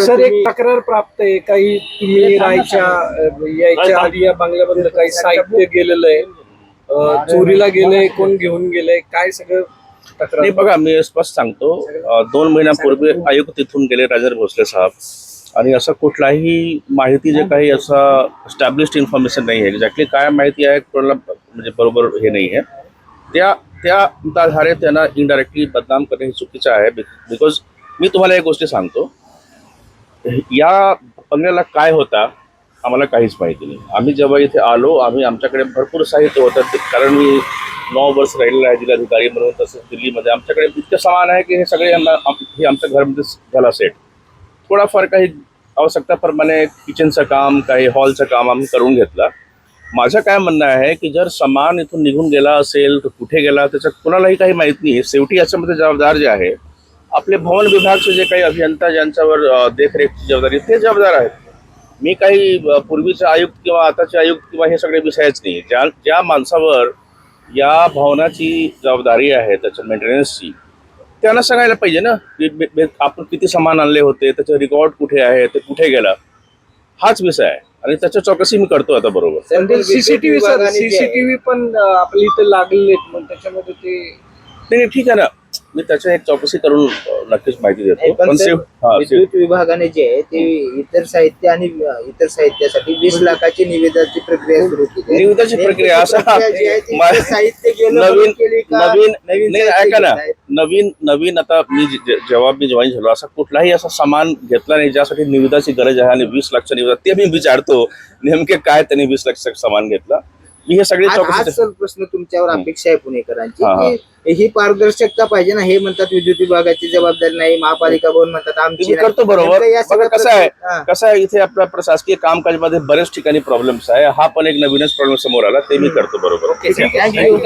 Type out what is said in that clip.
Sir एक तक्रार प्राप्त आहे काही तुम्ही यायच्या आधी या बंगल्यामधलं काही साहित्य गेलेलं आहे, चोरीला गेलंय, कोण घेऊन गेलंय, काय सगळं तक्रार? नाही बघा, मी स्पष्ट सांगतो, 2 महिन्यापूर्वी आयुक्त तिथून गेले राजेंद्र भोसले साहेब, आणि असं कुठलाही माहिती जे काही असं एस्टॅब्लिश्ड इन्फॉर्मेशन नाही आहे, एक्झॅक्टली काय माहिती आहे कोणाला म्हणजे बरोबर हे नाही आहे, त्या आधारे त्यांना इनडायरेक्टली बदनाम करणे हे चुकीचं आहे. बिकॉज मी तुम्हाला एक गोष्टी सांगतो, या बंगल्याला काय होता आम्हाला काहीच माहिती नाही. आम्ही जेव्हा इथे आलो, आमच्याकडे भरपूर साहित्य होतं, कारण मी 9 वर्ष राहिलेलं आहे जिल्हाधिकारी म्हणून. तसंच दिल्लीमध्ये आमच्याकडे इतकं सामान आहे की हे सगळे हे आमच्या घरामध्ये झाला सेट. थोडाफार काही आवश्यकताप्रमाणे किचनचं काम, काही हॉलचं काम आम्ही करून घेतलं. माझं काय म्हणणं आहे की जर सामान इथून निघून गेला असेल तर कुठे गेला त्याचं कुणालाही काही माहीत नाही. शेवटी याच्यामध्ये जबाबदार जे आहे आपले भवन विभागचे जे काही अभियंता ज्यांच्यावर देखरेखची जबाबदारी ते जबाबदार आहेत. मी काही पूर्वीचे आयुक्त किंवा आताचे आयुक्त किंवा हे सगळे विषयच नाही. ज्या माणसावर या भवनाची जबाबदारी आहे त्याच्या मेंटेनन्सची, त्यांना सांगायला पाहिजे ना की आपण किती सामान आणले होते, त्याचं रेकॉर्ड कुठे आहे, ते कुठे गेला, हाच विषय आहे. आणि त्याच्या चौकशी मी करतो आता बरोबर. सीसीटीव्ही पण आपल्या इथे लागलेले आहेत, मग त्याच्यामध्ये ते नाही ठीक आहे ना, मी त्याच्या एक चौकशी करून नक्कीच माहिती देतो. पण विद्युत विभागाने जे आहे ते इतर साहित्य आणि इतर साहित्यासाठी 20 लाखाची निविदाची प्रक्रिया सुरू केली. निविदाची प्रक्रिया असं साहित्य नवीन ऐका ना, नवीन आता मी जेव्हा जॉईन झालो असा कुठलाही असा सामान घेतला नाही ज्यासाठी निविदाची गरज आहे. आणि 20 लाखच्या निविदा ते मी विचारतो नेमके काय त्यांनी 20 लाख सामान घेतला. मी हे सगळे प्रश्न तुमच्यावर अपेक्षा आहे पुणेकरांची की ही पारदर्शकता पाहिजे ना. हे म्हणतात विद्युत विभागाची जबाबदारी नाही, महापालिका भवन म्हणतात आमची करतो बरोबर. कसं आहे इथे आपल्या प्रशासकीय कामकाजमध्ये बरेच ठिकाणी प्रॉब्लेम्स आहे. हा पण एक नवीनच प्रॉब्लेम समोर आला, ते मी करतो बरोबर. थँक्यू.